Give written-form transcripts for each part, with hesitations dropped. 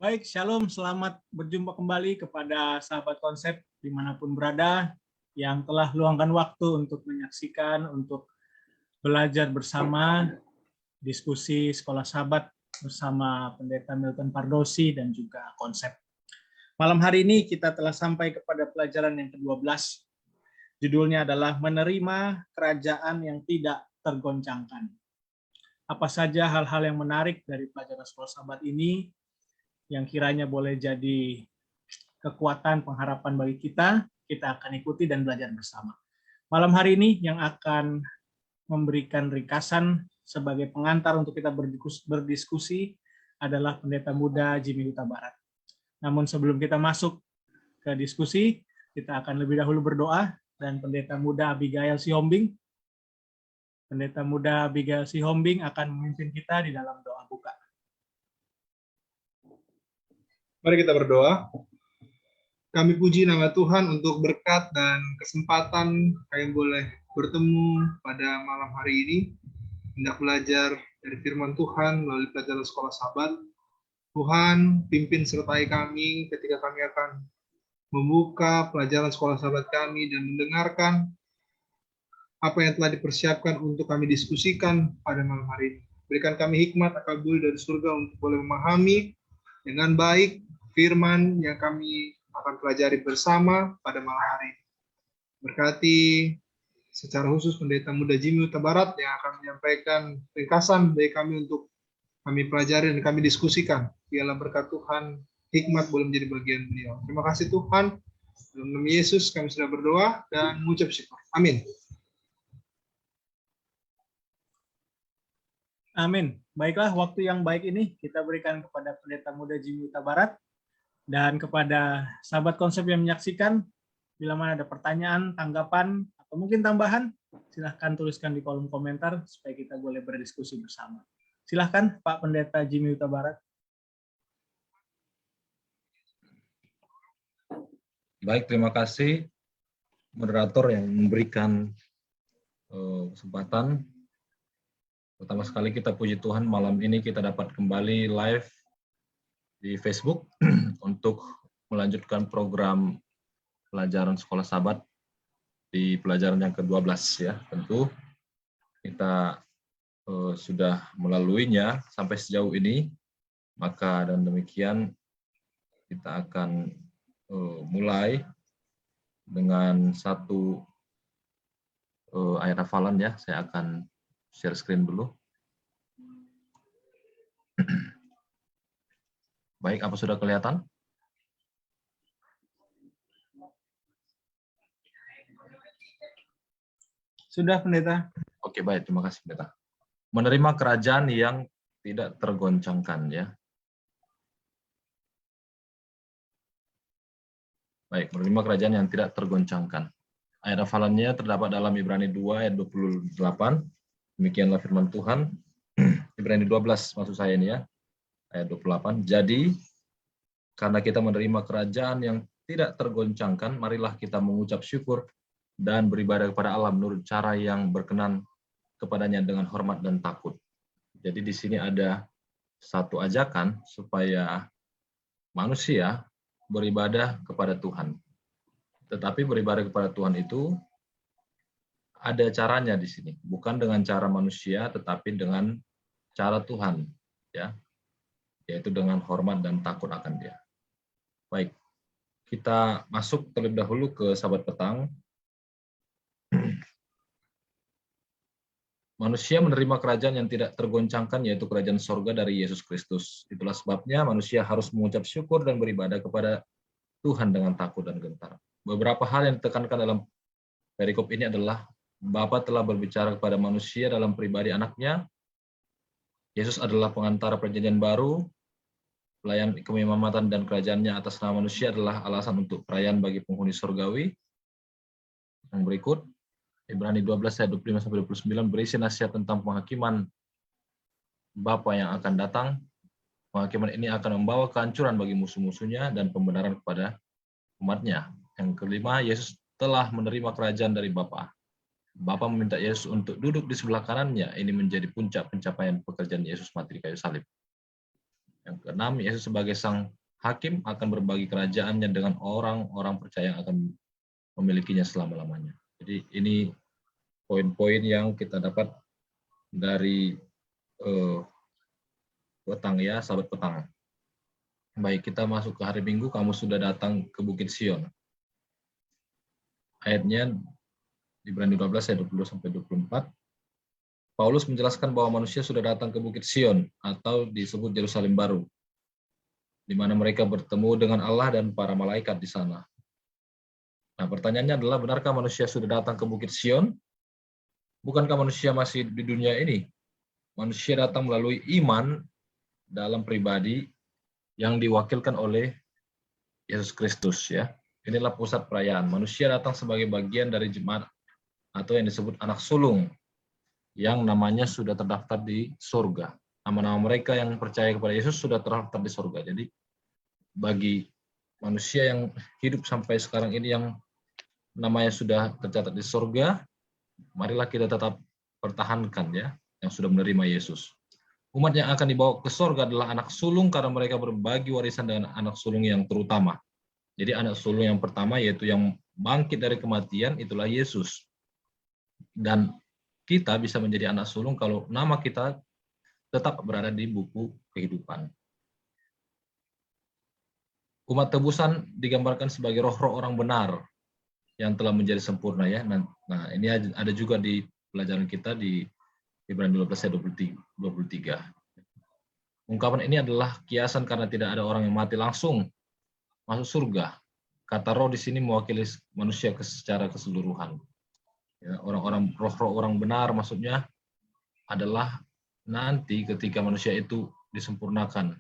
Baik, Shalom, selamat berjumpa kembali kepada sahabat konsep dimanapun berada yang telah luangkan waktu untuk menyaksikan, untuk belajar bersama diskusi Sekolah Sahabat bersama Pendeta Milton Pardosi dan juga konsep. Malam hari ini kita telah sampai kepada pelajaran yang ke-12. Judulnya adalah Menerima Kerajaan yang Tidak Tergoncangkan. Apa saja hal-hal yang menarik dari pelajaran Sekolah Sahabat ini yang kiranya boleh jadi kekuatan pengharapan bagi kita akan ikuti dan belajar bersama. Malam hari ini yang akan memberikan ringkasan sebagai pengantar untuk kita berdiskusi adalah Pendeta Muda Jimmy Huta Barat. Namun sebelum kita masuk ke diskusi, kita akan lebih dahulu berdoa dan Pendeta Muda Abigail Sihombing. Pendeta Muda Abigail Sihombing akan memimpin kita di dalam doa buka. Mari kita berdoa. Kami puji nama Tuhan untuk berkat dan kesempatan kami boleh bertemu pada malam hari ini, hendak belajar dari firman Tuhan melalui pelajaran Sekolah Sahabat. Tuhan, pimpin sertai kami ketika kami akan membuka pelajaran Sekolah Sahabat kami dan mendengarkan apa yang telah dipersiapkan untuk kami diskusikan pada malam hari ini. Berikan kami hikmat akal budi dari surga untuk boleh memahami dengan baik firman yang kami akan pelajari bersama pada malam hari ini. Berkati secara khusus Pendeta Muda Jimmy Huta Barat yang akan menyampaikan ringkasan dari kami untuk kami pelajari dan kami diskusikan. Biarlah berkat Tuhan, hikmat boleh menjadi bagian beliau. Terima kasih Tuhan. Dalam nama Yesus kami sudah berdoa dan mengucap syukur. Amin. Amin. Baiklah, waktu yang baik ini kita berikan kepada Pendeta Muda Jimmy Huta Barat dan kepada sahabat konsep yang menyaksikan. Bila mana ada pertanyaan, tanggapan, atau mungkin tambahan, silahkan tuliskan di kolom komentar supaya kita boleh berdiskusi bersama. Silahkan Pak Pendeta Jimmy Huta Barat. Baik, terima kasih moderator yang memberikan kesempatan. Pertama sekali kita puji Tuhan, malam ini kita dapat kembali live di Facebook untuk melanjutkan program pelajaran Sekolah Sahabat di pelajaran yang ke-12 ya. Tentu kita sudah melaluinya sampai sejauh ini, maka dan demikian kita akan mulai dengan satu ayat hafalan ya. Saya akan share screen dulu. Baik, apa sudah kelihatan? Sudah, Pendeta. Oke, baik. Terima kasih, Pendeta. Menerima kerajaan yang tidak tergoncangkan, ya. Baik, menerima kerajaan yang tidak tergoncangkan. Ayat hafalannya terdapat dalam Ibrani 2 ayat 28. Demikianlah firman Tuhan. Ibrani 12 maksud saya ini ya. Ayat 28. Jadi, karena kita menerima kerajaan yang tidak tergoncangkan, marilah kita mengucap syukur dan beribadah kepada Allah menurut cara yang berkenan kepadanya dengan hormat dan takut. Jadi di sini ada satu ajakan supaya manusia beribadah kepada Tuhan. Tetapi beribadah kepada Tuhan itu ada caranya di sini, bukan dengan cara manusia, tetapi dengan cara Tuhan, ya, yaitu dengan hormat dan takut akan Dia. Baik, kita masuk terlebih dahulu ke Sahabat Petang. Manusia menerima kerajaan yang tidak tergoncangkan, yaitu kerajaan sorga dari Yesus Kristus. Itulah sebabnya manusia harus mengucap syukur dan beribadah kepada Tuhan dengan takut dan gentar. Beberapa hal yang ditekankan dalam perikop ini adalah Bapa telah berbicara kepada manusia dalam pribadi anaknya. Yesus adalah pengantara perjanjian baru. Pelayan keimamatan dan kerajaannya atas nama manusia adalah alasan untuk perayaan bagi penghuni surgawi. Yang berikut, Ibrani 12 ayat 25-29 berisi nasihat tentang penghakiman Bapa yang akan datang. Penghakiman ini akan membawa kehancuran bagi musuh-musuhnya dan pembenaran kepada umatnya. Yang kelima, Yesus telah menerima kerajaan dari Bapa. Bapa meminta Yesus untuk duduk di sebelah kanannya. Ini menjadi puncak pencapaian pekerjaan Yesus mati di kayu salib. Yang keenam, Yesus sebagai sang hakim akan berbagi kerajaannya dengan orang-orang percaya yang akan memilikinya selama-lamanya. Jadi ini poin-poin yang kita dapat dari petang ya, sahabat petang. Baik, kita masuk ke hari Minggu, kamu sudah datang ke Bukit Sion. Ayatnya di Ibrani 12 ayat 20 sampai 24. Paulus menjelaskan bahwa manusia sudah datang ke Bukit Sion atau disebut Yerusalem baru, di mana mereka bertemu dengan Allah dan para malaikat di sana. Nah, pertanyaannya adalah, benarkah manusia sudah datang ke Bukit Sion? Bukankah manusia masih di dunia ini? Manusia datang melalui iman dalam pribadi yang diwakilkan oleh Yesus Kristus, ya. Inilah pusat perayaan. Manusia datang sebagai bagian dari jemaat atau yang disebut anak sulung yang namanya sudah terdaftar di surga. Nama-nama mereka yang percaya kepada Yesus sudah terdaftar di surga. Jadi bagi manusia yang hidup sampai sekarang ini yang namanya sudah tercatat di surga, marilah kita tetap pertahankan ya yang sudah menerima Yesus. Umat yang akan dibawa ke surga adalah anak sulung karena mereka berbagi warisan dengan anak sulung yang terutama. Jadi anak sulung yang pertama yaitu yang bangkit dari kematian, itulah Yesus. Dan kita bisa menjadi anak sulung kalau nama kita tetap berada di buku kehidupan. Umat tebusan digambarkan sebagai roh-roh orang benar yang telah menjadi sempurna ya. Nah, ini ada juga di pelajaran kita di Ibrani 12 ayat 23. Ungkapan ini adalah kiasan karena tidak ada orang yang mati langsung masuk surga. Kata roh di sini mewakili manusia secara keseluruhan. Ya, orang-orang roh-roh orang benar maksudnya adalah nanti ketika manusia itu disempurnakan,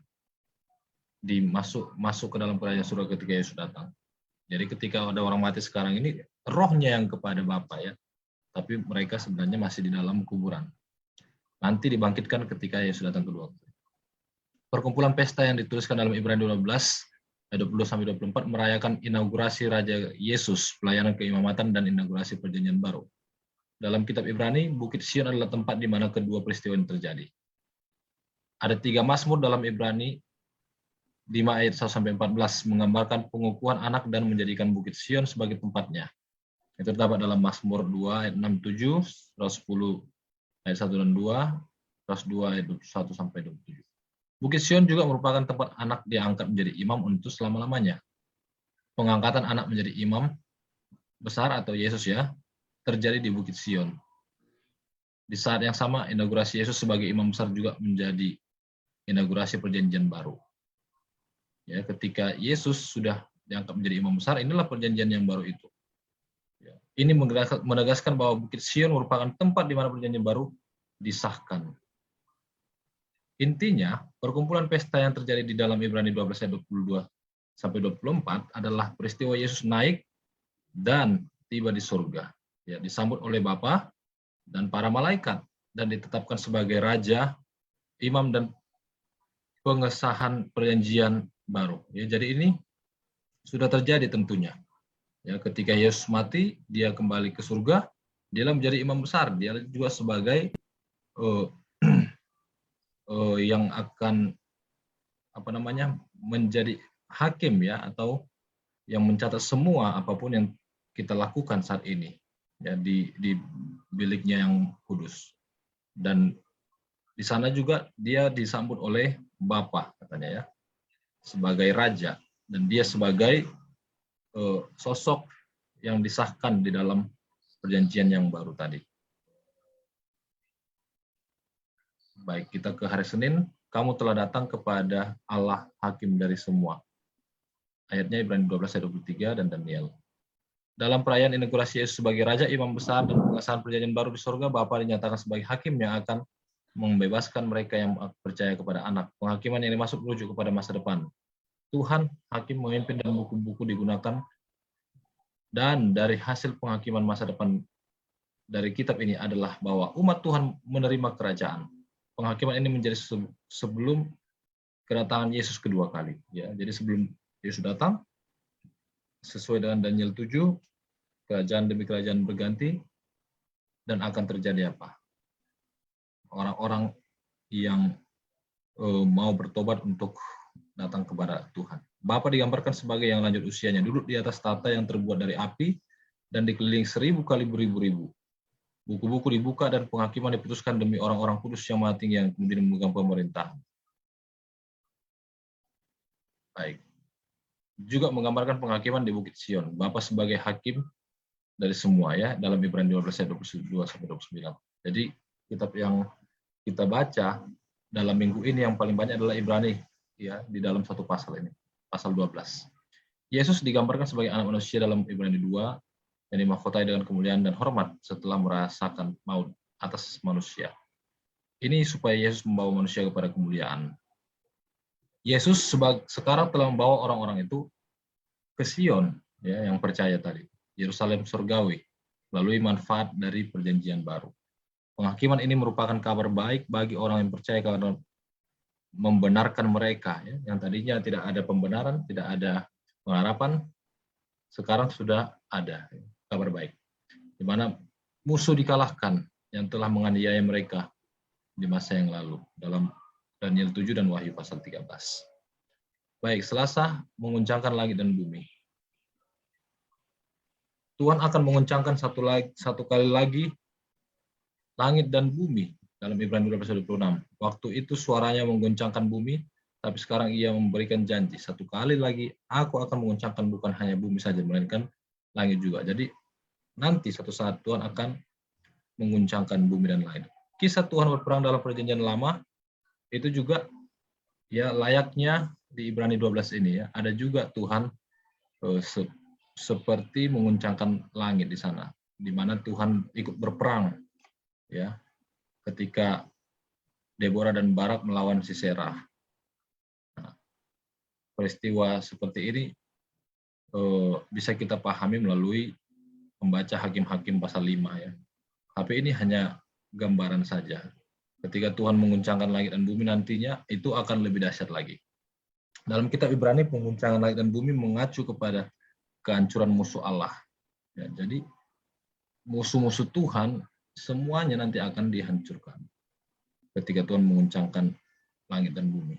masuk ke dalam kerajaan surga ketika Yesus datang. Jadi ketika ada orang mati sekarang ini, rohnya yang kepada Bapa ya, tapi mereka sebenarnya masih di dalam kuburan. Nanti dibangkitkan ketika Yesus datang kedua. Perkumpulan pesta yang dituliskan dalam Ibrani 12 ayat 20 sampai 24 merayakan inaugurasi Raja Yesus, pelayanan keimamatan dan inaugurasi perjanjian baru. Dalam kitab Ibrani, Bukit Sion adalah tempat di mana kedua peristiwa ini terjadi. Ada 3 mazmur dalam Ibrani 5 ayat 1 sampai 14 menggambarkan pengukuhan anak dan menjadikan Bukit Sion sebagai tempatnya. Itu terdapat dalam Mazmur 2 ayat 6-7, 110 ayat 1 dan 2, 102 ayat 21 sampai 27. Bukit Sion juga merupakan tempat anak diangkat menjadi imam untuk selama-lamanya. Pengangkatan anak menjadi imam besar atau Yesus ya, terjadi di Bukit Sion. Di saat yang sama, inaugurasi Yesus sebagai imam besar juga menjadi inaugurasi perjanjian baru. Ya, ketika Yesus sudah diangkat menjadi imam besar, inilah perjanjian yang baru itu. Ya, ini menegaskan bahwa Bukit Sion merupakan tempat di mana perjanjian baru disahkan. Intinya, perkumpulan pesta yang terjadi di dalam Ibrani 12 ayat 22 sampai 24 adalah peristiwa Yesus naik dan tiba di surga. Ya, disambut oleh Bapa dan para malaikat dan ditetapkan sebagai raja, imam dan pengesahan perjanjian baru. Ya, jadi ini sudah terjadi tentunya. Ya, ketika Yesus mati, dia kembali ke surga, dia menjadi imam besar. Dia juga sebagai yang akan menjadi hakim ya, atau yang mencatat semua apapun yang kita lakukan saat ini ya di biliknya yang kudus. Dan di sana juga dia disambut oleh Bapa katanya ya, sebagai raja, dan dia sebagai sosok yang disahkan di dalam perjanjian yang baru tadi. Baik, kita ke hari Senin. Kamu telah datang kepada Allah hakim dari semua. Ayatnya Ibrani 12 ayat 23 dan Daniel. Dalam perayaan inaugurasi Yesus sebagai Raja, Imam Besar, dan pengesahan perjanjian baru di surga, Bapa dinyatakan sebagai hakim yang akan membebaskan mereka yang percaya kepada anak. Penghakiman yang dimaksud merujuk kepada masa depan. Tuhan, hakim memimpin dan buku-buku digunakan, dan dari hasil penghakiman masa depan dari kitab ini adalah bahwa umat Tuhan menerima kerajaan. Penghakiman ini menjadi sebelum kedatangan Yesus kedua kali. Ya, jadi sebelum Yesus datang, sesuai dengan Daniel 7, kerajaan demi kerajaan berganti, dan akan terjadi apa? Orang-orang yang mau bertobat untuk datang kepada Tuhan. Bapa digambarkan sebagai yang lanjut usianya, duduk di atas tahta yang terbuat dari api dan dikelilingi 1000 kali beribu-ribu. Buku-buku dibuka dan penghakiman diputuskan demi orang-orang kudus yang maha tinggi yang kemudian memegang pemerintahan. Baik. Juga menggambarkan penghakiman di Bukit Sion. Bapa sebagai hakim dari semua ya, dalam Ibrani 12 ayat 22 sampai 29. Jadi kitab yang kita baca dalam minggu ini yang paling banyak adalah Ibrani ya, di dalam satu pasal ini, pasal 12. Yesus digambarkan sebagai anak manusia dalam Ibrani 2 yang dimahkotai dengan kemuliaan dan hormat setelah merasakan maut atas manusia. Ini supaya Yesus membawa manusia kepada kemuliaan. Yesus sekarang telah membawa orang-orang itu ke Sion, ya, yang percaya tadi, Yerusalem surgawi, melalui manfaat dari perjanjian baru. Penghakiman ini merupakan kabar baik bagi orang yang percaya karena membenarkan mereka, ya, yang tadinya tidak ada pembenaran, tidak ada pengharapan, sekarang sudah ada kabar baik, di mana musuh dikalahkan yang telah menganiaya mereka di masa yang lalu, dalam Daniel 7 dan Wahyu pasal 13. Baik, Selasa menguncangkan langit dan bumi. Tuhan akan menguncangkan satu kali lagi langit dan bumi dalam Ibrani 12:26. Waktu itu suaranya mengguncangkan bumi, tapi sekarang ia memberikan janji. Satu kali lagi aku akan menguncangkan bukan hanya bumi saja, melainkan langit juga. Jadi nanti suatu saat Tuhan akan menguncangkan bumi dan langit. Kisah Tuhan berperang dalam perjanjian lama itu juga ya layaknya di Ibrani 12 ini ya. Ada juga Tuhan seperti menguncangkan langit di sana, di mana Tuhan ikut berperang ya ketika Deborah dan Barak melawan Sisera. Nah, peristiwa seperti ini bisa kita pahami melalui membaca Hakim-Hakim pasal 5 ya. Tapi ini hanya gambaran saja. Ketika Tuhan menguncangkan langit dan bumi nantinya itu akan lebih dahsyat lagi. Dalam kitab Ibrani penguncangan langit dan bumi mengacu kepada kehancuran musuh Allah. Ya, jadi musuh-musuh Tuhan semuanya nanti akan dihancurkan ketika Tuhan menguncangkan langit dan bumi.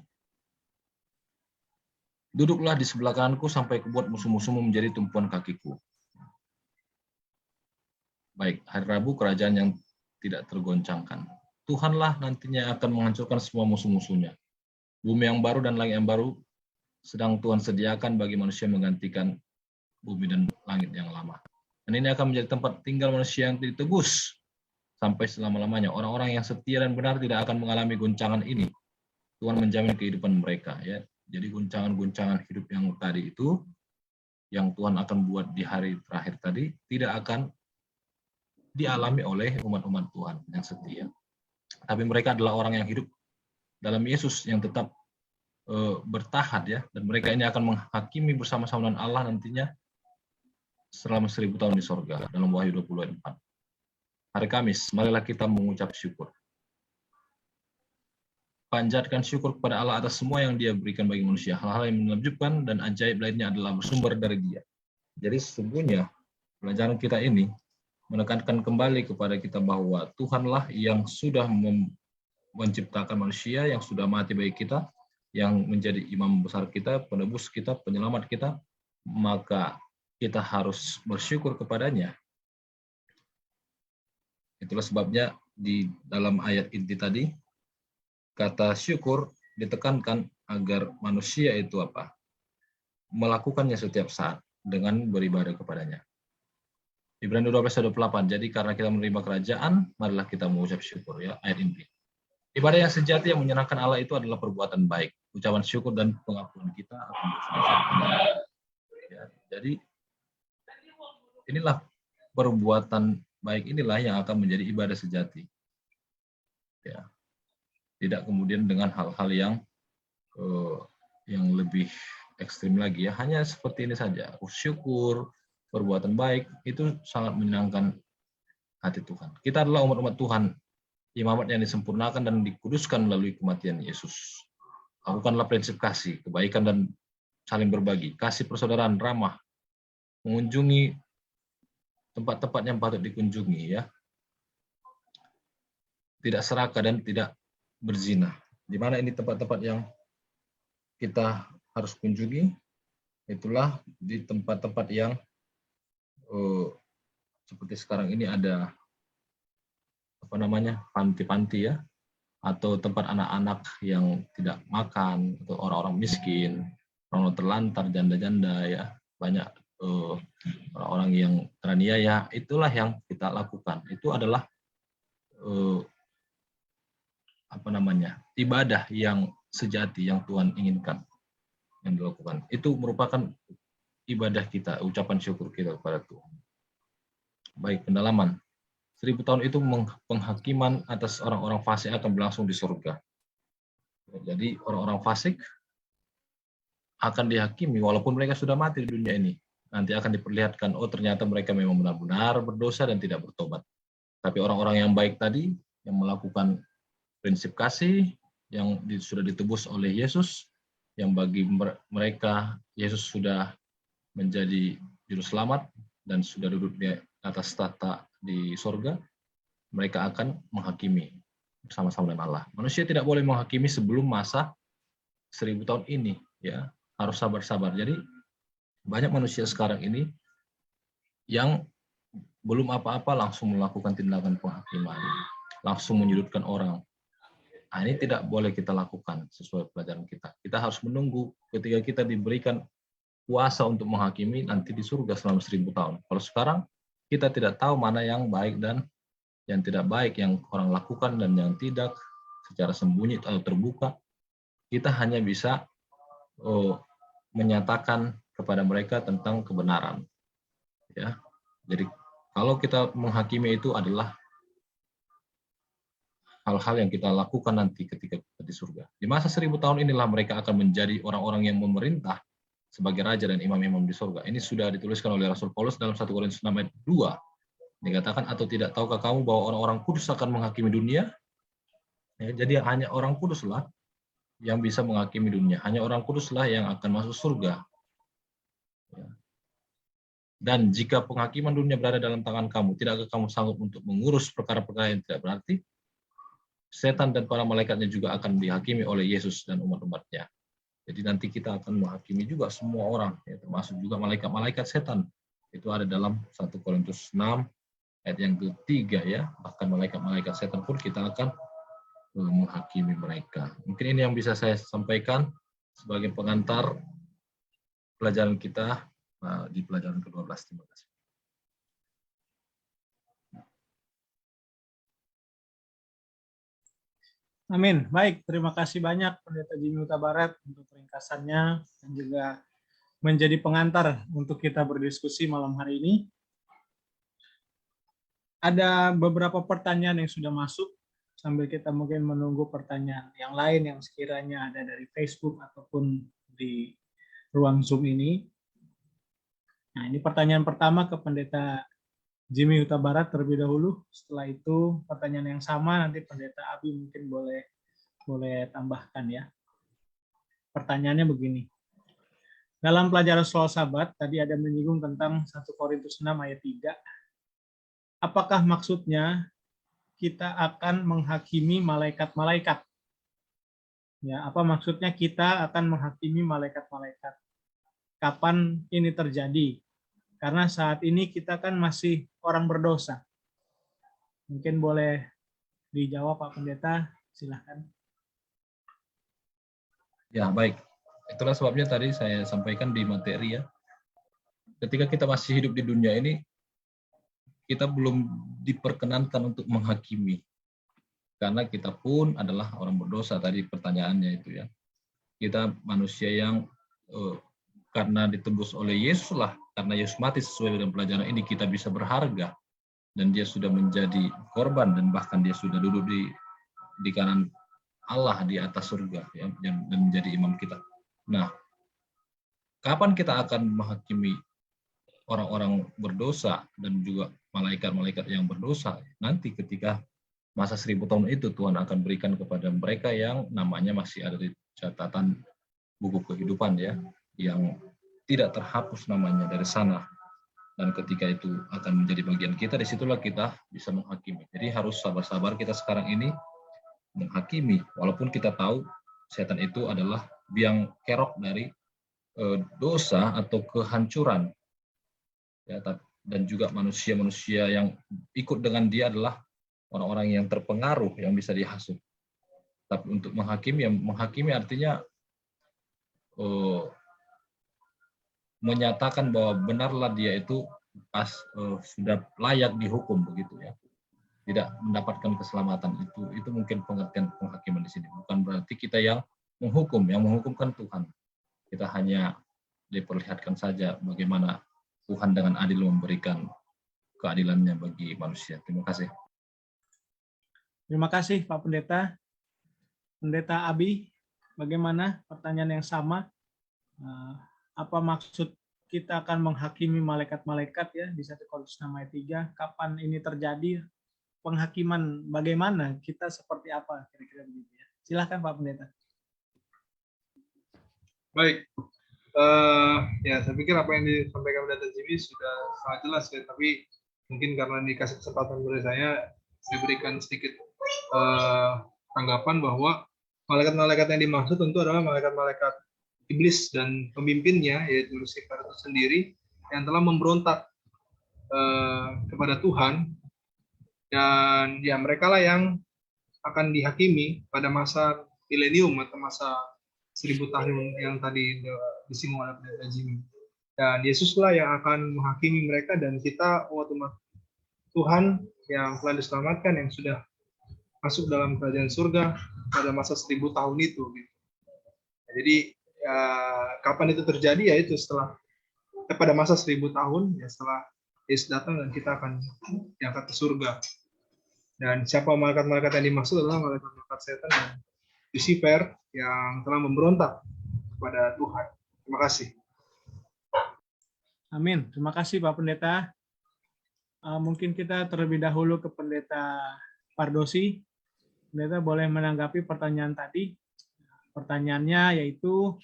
Duduklah di sebelah kananku sampai kubuat musuh-musuhmu menjadi tumpuan kakiku. Baik, hari Rabu kerajaan yang tidak tergoncangkan. Tuhanlah nantinya akan menghancurkan semua musuh-musuhnya. Bumi yang baru dan langit yang baru sedang Tuhan sediakan bagi manusia menggantikan bumi dan langit yang lama. Dan ini akan menjadi tempat tinggal manusia yang ditebus sampai selama-lamanya. Orang-orang yang setia dan benar tidak akan mengalami guncangan ini. Tuhan menjamin kehidupan mereka. Ya. Jadi guncangan-guncangan hidup yang tadi itu, yang Tuhan akan buat di hari terakhir tadi, tidak akan dialami oleh umat-umat Tuhan yang setia. Tapi mereka adalah orang yang hidup dalam Yesus yang tetap bertahan ya, dan mereka ini akan menghakimi bersama-sama dengan Allah nantinya selama 1000 tahun di sorga dalam Wahyu 20 ayat 4. Hari Kamis, marilah kita mengucap syukur. Panjatkan syukur kepada Allah atas semua yang Dia berikan bagi manusia. Hal-hal yang menakjubkan dan ajaib lainnya adalah bersumber dari Dia. Jadi sesungguhnya pelajaran kita ini menekankan kembali kepada kita bahwa Tuhanlah yang sudah menciptakan manusia, yang sudah mati bagi kita, yang menjadi imam besar kita, penebus kita, penyelamat kita, maka kita harus bersyukur kepadanya. Itulah sebabnya di dalam ayat inti tadi, kata syukur ditekankan agar manusia itu apa? Melakukannya setiap saat dengan beribadah kepadanya. Ibrani 12:28. Jadi karena kita menerima kerajaan, marilah kita mengucap syukur ya, ayat inti. Ibadah yang sejati yang menyenangkan Allah itu adalah perbuatan baik. Ucapan syukur dan pengakuan kita akan bersama-sama. Ya, jadi inilah perbuatan baik inilah yang akan menjadi ibadah sejati. Ya. Tidak kemudian dengan hal-hal yang lebih ekstrim lagi ya. Hanya seperti ini saja. Syukur, perbuatan baik itu sangat menyenangkan hati Tuhan. Kita adalah umat-umat Tuhan, imamat yang disempurnakan dan dikuduskan melalui kematian Yesus. Lakukanlah prinsip kasih, kebaikan dan saling berbagi, kasih persaudaraan, ramah, mengunjungi tempat-tempat yang patut dikunjungi ya. Tidak serakah dan tidak berzina. Di mana ini tempat-tempat yang kita harus kunjungi? Itulah di tempat-tempat yang seperti sekarang ini ada panti-panti ya, atau tempat anak-anak yang tidak makan, atau orang-orang miskin, orang terlantar, janda-janda ya, banyak orang-orang yang teraniaya. Itulah yang kita lakukan. Itu adalah ibadah yang sejati yang Tuhan inginkan yang dilakukan. Itu merupakan ibadah kita, ucapan syukur kita kepada Tuhan. Baik, pendalaman. 1000 tahun itu penghakiman atas orang-orang fasik akan berlangsung di surga. Jadi orang-orang fasik akan dihakimi walaupun mereka sudah mati di dunia ini. Nanti akan diperlihatkan, oh ternyata mereka memang benar-benar berdosa dan tidak bertobat. Tapi orang-orang yang baik tadi, yang melakukan prinsip kasih, yang sudah ditebus oleh Yesus, yang bagi mereka Yesus sudah menjadi juru selamat dan sudah duduk di atas tahta di surga, mereka akan menghakimi bersama-sama dengan Allah. Manusia tidak boleh menghakimi sebelum masa 1000 tahun ini, ya, harus sabar-sabar. Jadi banyak manusia sekarang ini yang belum apa-apa langsung melakukan tindakan penghakiman, langsung menyudutkan orang. Nah, ini tidak boleh kita lakukan sesuai pelajaran kita. Kita harus menunggu ketika kita diberikan kuasa untuk menghakimi nanti di surga selama 1000 tahun. Kalau sekarang kita tidak tahu mana yang baik dan yang tidak baik, yang orang lakukan dan yang tidak, secara sembunyi atau terbuka. Kita hanya bisa menyatakan kepada mereka tentang kebenaran. Ya, jadi kalau kita menghakimi itu adalah hal-hal yang kita lakukan nanti ketika kita di surga. Di masa 1000 tahun inilah mereka akan menjadi orang-orang yang memerintah sebagai raja dan imam-imam di surga. Ini sudah dituliskan oleh Rasul Paulus dalam 1 Korintus 6 ayat 2. Dikatakan, atau tidak tahukah kamu bahwa orang-orang kudus akan menghakimi dunia? Ya, jadi hanya orang kuduslah yang bisa menghakimi dunia. Hanya orang kuduslah yang akan masuk surga. Ya. Dan jika penghakiman dunia berada dalam tangan kamu, tidakkah kamu sanggup untuk mengurus perkara-perkara yang tidak berarti? Setan dan para malaikatnya juga akan dihakimi oleh Yesus dan umat-umatnya. Jadi nanti kita akan menghakimi juga semua orang, ya, termasuk juga malaikat-malaikat setan. Itu ada dalam 1 Korintus 6 ayat yang ketiga ya. Bahkan malaikat-malaikat setan pun kita akan menghakimi mereka. Mungkin ini yang bisa saya sampaikan sebagai pengantar pelajaran kita di pelajaran ke-12. Terima kasih. Amin. Baik, terima kasih banyak Pendeta Jimmy Huta Barat untuk ringkasannya dan juga menjadi pengantar untuk kita berdiskusi malam hari ini. Ada beberapa pertanyaan yang sudah masuk, sambil kita mungkin menunggu pertanyaan yang lain yang sekiranya ada dari Facebook ataupun di ruang Zoom ini. Nah, ini pertanyaan pertama ke Pendeta Jimmy Huta Barat terlebih dahulu. Setelah itu pertanyaan yang sama nanti Pendeta Abi mungkin boleh tambahkan ya. Pertanyaannya begini. Dalam pelajaran soal Sabat tadi ada menyinggung tentang 1 Korintus 6 ayat 3. Apakah maksudnya kita akan menghakimi malaikat-malaikat? Ya, apa maksudnya kita akan menghakimi malaikat-malaikat? Kapan ini terjadi? Karena saat ini kita kan masih orang berdosa. Mungkin boleh dijawab Pak Pendeta, silakan. Ya, baik. Itulah sebabnya tadi saya sampaikan di materi ya. Ketika kita masih hidup di dunia ini, kita belum diperkenankan untuk menghakimi. Karena kita pun adalah orang berdosa, tadi pertanyaannya itu ya. Kita manusia yang karena ditebus oleh Yesus lah, karena Yesus mati sesuai dengan pelajaran ini, kita bisa berharga. Dan dia sudah menjadi korban, dan bahkan dia sudah duduk di kanan Allah di atas surga, ya, dan menjadi imam kita. Nah, kapan kita akan menghakimi orang-orang berdosa dan juga malaikat-malaikat yang berdosa? Nanti ketika masa 1000 tahun itu Tuhan akan berikan kepada mereka yang namanya masih ada di catatan buku kehidupan ya, yang tidak terhapus namanya dari sana. Dan ketika itu akan menjadi bagian kita, disitulah kita bisa menghakimi. Jadi harus sabar-sabar kita sekarang ini menghakimi, walaupun kita tahu setan itu adalah biang kerok dari dosa atau kehancuran, ya, dan juga manusia-manusia yang ikut dengan dia adalah orang-orang yang terpengaruh, yang bisa dihasut. Tapi untuk menghakimi, yang menghakimi artinya menyatakan bahwa benarlah dia itu sudah layak dihukum, begitu ya, tidak mendapatkan keselamatan. Itu mungkin pengertian penghakiman di sini. Bukan berarti kita yang menghukum kan Tuhan. Kita hanya diperlihatkan saja bagaimana Tuhan dengan adil memberikan keadilannya bagi manusia. Terima kasih. Terima kasih Pak Pendeta. Pendeta Abi, bagaimana pertanyaan yang sama? Apa maksud kita akan menghakimi malaikat-malaikat ya di 1 Korintus 6 ayat 3? Kapan ini terjadi? Penghakiman bagaimana? Kita seperti apa? Kira-kira begitu ya. Silakan Pak Pendeta. Baik. Ya, saya pikir apa yang disampaikan Pendeta Jimmy sudah sangat jelas ya, tapi mungkin karena dikasih kesempatan oleh saya berikan sedikit tanggapan bahwa malaikat-malaikat yang dimaksud tentu adalah malaikat-malaikat iblis dan pemimpinnya, yaitu Lucifer itu sendiri, yang telah memberontak kepada Tuhan, dan ya mereka lah yang akan dihakimi pada masa milenium atau masa 1000 tahun yang tadi disinggung oleh Pendeta Jimmy. Dan Yesuslah yang akan menghakimi mereka, dan kita umat-umat Tuhan yang telah diselamatkan, yang sudah masuk dalam kerajaan surga pada masa 1000 tahun itu. Jadi kapan itu terjadi, yaitu setelah pada masa 1000 tahun ya, setelah Yesus datang dan kita akan diangkat ke surga. Dan siapa malaikat-malaikat yang dimaksud adalah malaikat-malaikat setan dan Lucifer yang telah memberontak kepada Tuhan. Terima kasih. Amin. Terima kasih Pak Pendeta. Mungkin kita terlebih dahulu ke Pendeta Pardosi. Pendeta boleh menanggapi pertanyaan tadi. Pertanyaannya yaitu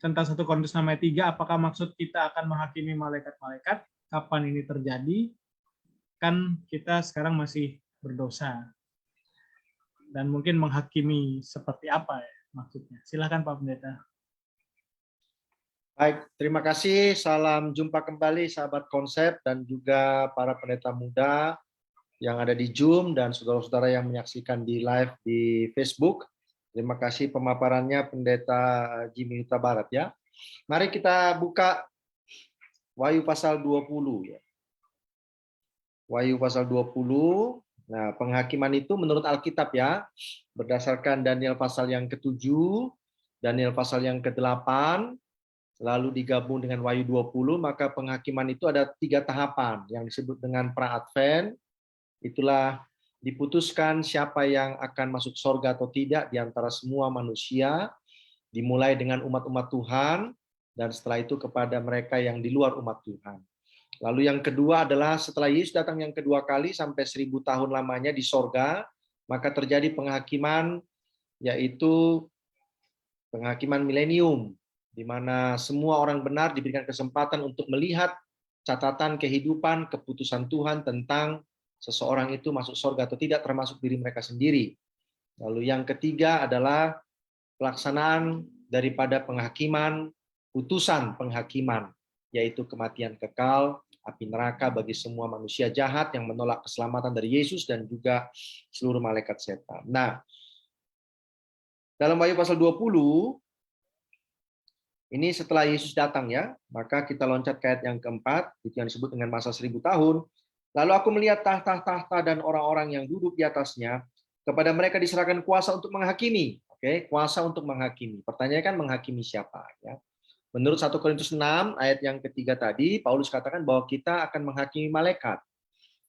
tentang 1 Korintus 6 ayat 3, apakah maksud kita akan menghakimi malaikat-malaikat? Kapan ini terjadi? Kan kita sekarang masih berdosa. Dan mungkin menghakimi seperti apa ya maksudnya? Silakan Pak Pendeta. Baik, terima kasih. Salam jumpa kembali sahabat konsep dan juga para pendeta muda yang ada di Zoom dan saudara-saudara yang menyaksikan di live di Facebook. Terima kasih pemaparannya Pendeta Jimmy Huta Barat ya. Mari kita buka Wahyu pasal 20 ya. Wahyu pasal 20. Nah, penghakiman itu menurut Alkitab ya, berdasarkan Daniel pasal yang ke-7, Daniel pasal yang ke-8, lalu digabung dengan Wahyu 20, maka penghakiman itu ada 3 tahapan yang disebut dengan pra-advent. Itulah diputuskan siapa yang akan masuk surga atau tidak di antara semua manusia, dimulai dengan umat-umat Tuhan, dan setelah itu kepada mereka yang di luar umat Tuhan. Lalu yang kedua adalah setelah Yesus datang yang kedua kali sampai 1000 tahun lamanya di sorga, maka terjadi penghakiman, yaitu penghakiman milenium, di mana semua orang benar diberikan kesempatan untuk melihat catatan kehidupan, keputusan Tuhan tentang seseorang itu masuk surga atau tidak, termasuk diri mereka sendiri. Lalu yang ketiga adalah pelaksanaan daripada penghakiman, putusan penghakiman, yaitu kematian kekal, api neraka bagi semua manusia jahat yang menolak keselamatan dari Yesus dan juga seluruh malaikat setan. Nah, dalam Wahyu pasal 20, ini setelah Yesus datang ya, maka kita loncat ke ayat yang keempat, itu yang disebut dengan masa 1000 tahun. Lalu aku melihat tahta-tahta dan orang-orang yang duduk di atasnya, kepada mereka diserahkan kuasa untuk menghakimi. Oke, kuasa untuk menghakimi. Pertanyaannya kan menghakimi siapa ya? Menurut 1 Korintus 6 ayat yang ketiga tadi, Paulus katakan bahwa kita akan menghakimi malaikat.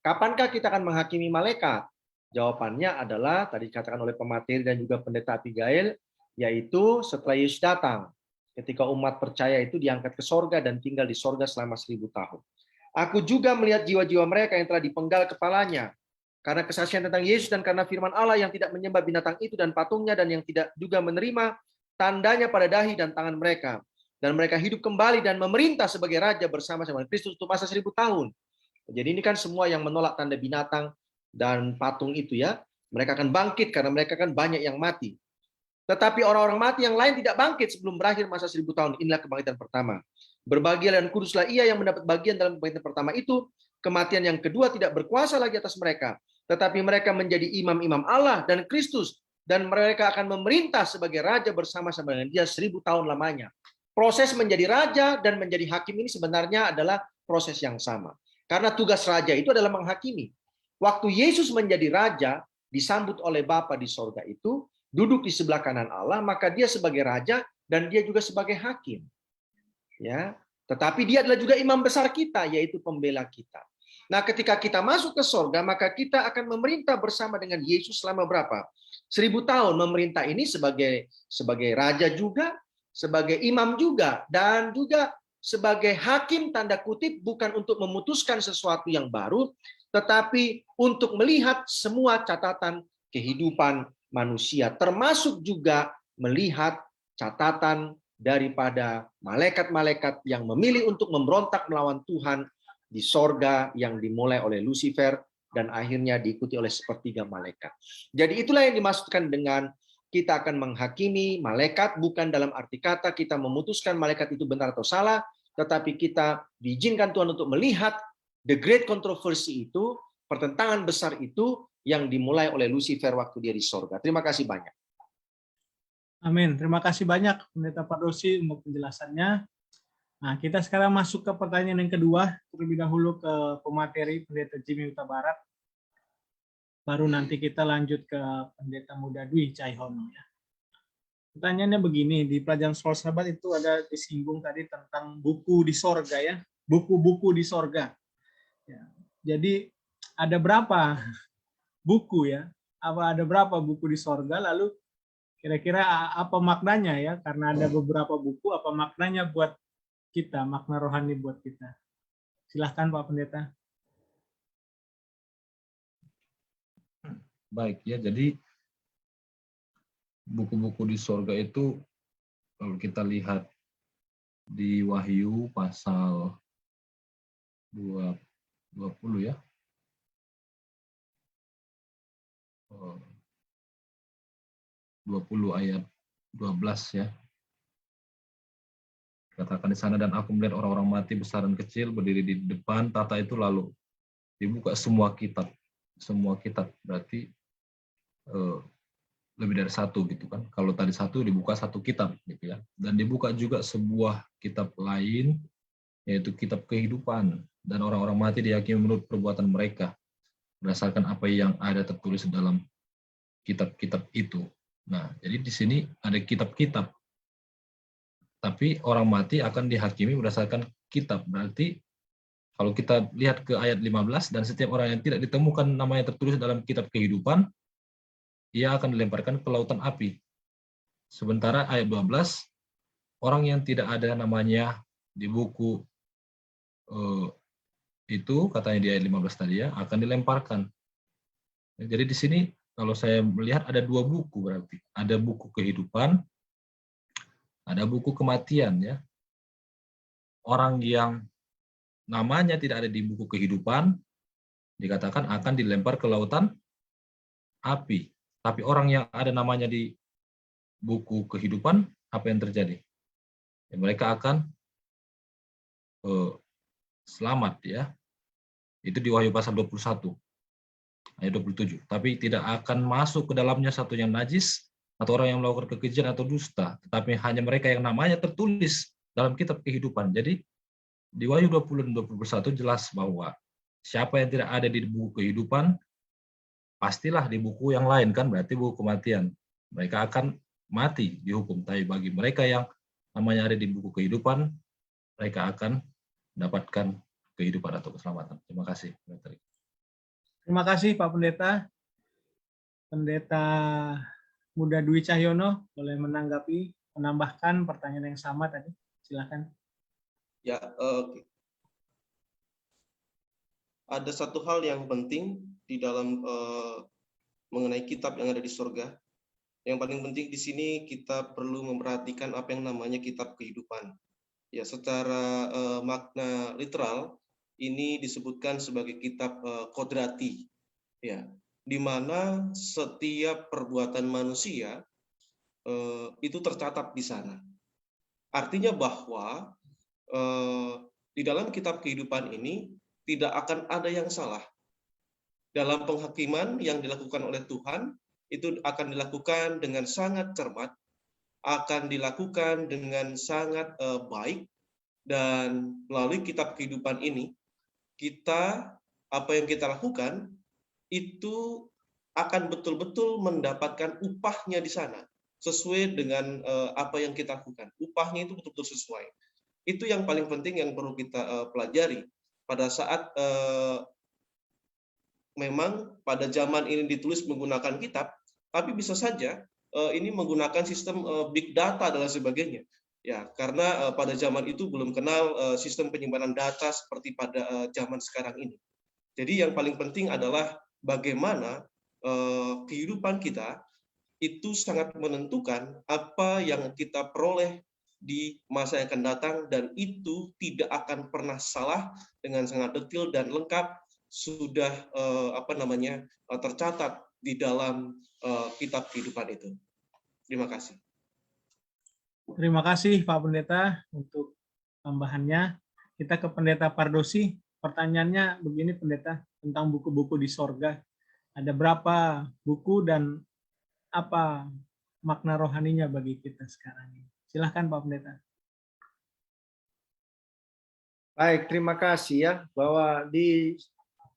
Kapankah kita akan menghakimi malaikat? Jawabannya adalah tadi dikatakan oleh pemateri dan juga pendeta Abigail, yaitu setelah Yesus datang. Ketika umat percaya itu diangkat ke sorga dan tinggal di sorga selama 1000 tahun. Aku juga melihat jiwa-jiwa mereka yang telah dipenggal kepalanya. Karena kesaksian tentang Yesus dan karena firman Allah yang tidak menyembah binatang itu dan patungnya dan yang tidak juga menerima tandanya pada dahi dan tangan mereka. Dan mereka hidup kembali dan memerintah sebagai raja bersama-sama Kristus untuk masa 1000 tahun. Jadi ini kan semua yang menolak tanda binatang dan patung itu ya. Mereka akan bangkit karena mereka kan banyak yang mati. Tetapi orang-orang mati yang lain tidak bangkit sebelum berakhir masa 1000 tahun. Inilah kebangkitan pertama. Berbahagia dan kuduslah ia yang mendapat bagian dalam kebangkitan pertama itu. Kematian yang kedua tidak berkuasa lagi atas mereka. Tetapi mereka menjadi imam-imam Allah dan Kristus. Dan mereka akan memerintah sebagai raja bersama-sama dengan dia 1000 tahun lamanya. Proses menjadi raja dan menjadi hakim ini sebenarnya adalah proses yang sama. Karena tugas raja itu adalah menghakimi. Waktu Yesus menjadi raja, disambut oleh Bapa di sorga itu, duduk di sebelah kanan Allah, maka dia sebagai raja dan dia juga sebagai hakim. Ya, tetapi dia adalah juga imam besar kita, yaitu pembela kita. Nah, ketika kita masuk ke sorga, maka kita akan memerintah bersama dengan Yesus selama berapa? 1000 tahun. Memerintah ini sebagai raja juga, sebagai imam juga, dan juga sebagai hakim tanda kutip, bukan untuk memutuskan sesuatu yang baru, tetapi untuk melihat semua catatan kehidupan manusia, termasuk juga melihat catatan daripada malaikat-malaikat yang memilih untuk memberontak melawan Tuhan di sorga yang dimulai oleh Lucifer dan akhirnya diikuti oleh sepertiga malaikat. Jadi itulah yang dimaksudkan dengan kita akan menghakimi malaikat, bukan dalam arti kata kita memutuskan malaikat itu benar atau salah, tetapi kita diizinkan Tuhan untuk melihat the great controversy itu, pertentangan besar itu yang dimulai oleh Lucifer waktu dia di sorga. Terima kasih banyak. Amin. Terima kasih banyak Pendeta Pardosi untuk penjelasannya. Nah, kita sekarang masuk ke pertanyaan yang kedua. Terlebih dahulu ke pemateri Pendeta Jimmy Huta Barat. Baru nanti kita lanjut ke Pendeta Muda Dwi Cahyono. Ya. Pertanyaannya begini, di pelajaran Sekolah Sahabat itu ada disinggung tadi tentang buku di sorga ya. Buku-buku di sorga. Ya. Jadi ada berapa buku ya? Ada berapa buku di sorga? Lalu kira-kira apa maknanya ya? Karena ada beberapa buku, apa maknanya buat kita, makna rohani buat kita? Silahkan Pak Pendeta. Baik ya, jadi buku-buku di sorga itu kalau kita lihat di Wahyu pasal 20 ya. 20 ayat 12 ya. Katakan di sana, dan aku melihat orang-orang mati besar dan kecil berdiri di depan tahta itu, lalu dibuka semua kitab. Semua kitab berarti lebih dari satu gitu kan. Kalau tadi satu, dibuka satu kitab gitu ya. Dan dibuka juga sebuah kitab lain, yaitu kitab kehidupan, dan orang-orang mati dihakimi menurut perbuatan mereka berdasarkan apa yang ada tertulis dalam kitab-kitab itu. Nah, jadi di sini ada kitab-kitab. Tapi orang mati akan dihakimi berdasarkan kitab. Berarti kalau kita lihat ke ayat 15, dan setiap orang yang tidak ditemukan namanya tertulis dalam kitab kehidupan, ia akan dilemparkan ke lautan api. Sementara ayat 12, orang yang tidak ada namanya di buku itu, katanya di ayat 15 tadi ya, akan dilemparkan. Jadi di sini kalau saya melihat ada dua buku berarti. Ada buku kehidupan, ada buku kematian ya. Orang yang namanya tidak ada di buku kehidupan dikatakan akan dilempar ke lautan api. Tapi orang yang ada namanya di buku kehidupan, apa yang terjadi? Ya, mereka akan selamat ya. Itu di Wahyu pasal 21 ayat 27. Tapi tidak akan masuk ke dalamnya satu yang najis atau orang yang melakukan kekejian atau dusta, tetapi hanya mereka yang namanya tertulis dalam kitab kehidupan. Jadi di Wahyu 20 dan 21 jelas bahwa siapa yang tidak ada di buku kehidupan, pastilah di buku yang lain kan, berarti buku kematian. Mereka akan mati dihukum. Tapi bagi mereka yang namanya ada di buku kehidupan, mereka akan mendapatkan kehidupan atau keselamatan. Terima kasih. Terima kasih Pak Pendeta. Pendeta Muda Dwi Cahyono boleh menanggapi, menambahkan pertanyaan yang sama tadi. Silakan. Ya, ada satu hal yang penting di dalam mengenai kitab yang ada di surga. Yang paling penting di sini kita perlu memperhatikan apa yang namanya kitab kehidupan. Ya, secara makna literal ini disebutkan sebagai kitab kodrati. Ya, di mana setiap perbuatan manusia itu tercatat di sana. Artinya bahwa di dalam kitab kehidupan ini tidak akan ada yang salah. Dalam penghakiman yang dilakukan oleh Tuhan, itu akan dilakukan dengan sangat cermat, akan dilakukan dengan sangat baik, dan melalui kitab kehidupan ini, kita, apa yang kita lakukan, itu akan betul-betul mendapatkan upahnya di sana, sesuai dengan apa yang kita lakukan. Upahnya itu betul-betul sesuai. Itu yang paling penting yang perlu kita pelajari pada saat memang pada zaman ini ditulis menggunakan kitab, tapi bisa saja ini menggunakan sistem big data dan sebagainya. Ya, karena pada zaman itu belum kenal sistem penyimpanan data seperti pada zaman sekarang ini. Jadi yang paling penting adalah bagaimana kehidupan kita itu sangat menentukan apa yang kita peroleh di masa yang akan datang, dan itu tidak akan pernah salah, dengan sangat detail dan lengkap sudah tercatat di dalam kitab kehidupan itu. Terima kasih. Terima kasih Pak Pendeta untuk tambahannya. Kita ke Pendeta Pardosi. Pertanyaannya begini Pendeta, tentang buku-buku di sorga. Ada berapa buku dan apa makna rohaninya bagi kita sekarang ini? Silahkan Pak Pendeta. Baik, terima kasih ya, bahwa di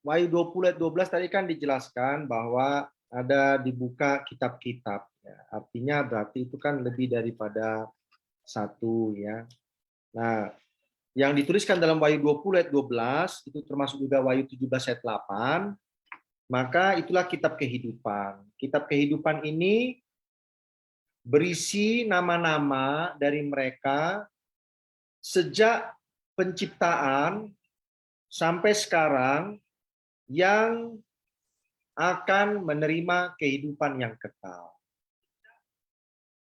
Wahyu 20 ayat 12 tadi kan dijelaskan bahwa ada dibuka kitab-kitab. Ya. Artinya berarti itu kan lebih daripada satu ya. Nah, yang dituliskan dalam Wahyu 20 ayat 12 itu termasuk juga Wahyu 17 ayat 8. Maka itulah kitab kehidupan. Kitab kehidupan ini berisi nama-nama dari mereka sejak penciptaan sampai sekarang yang akan menerima kehidupan yang kekal.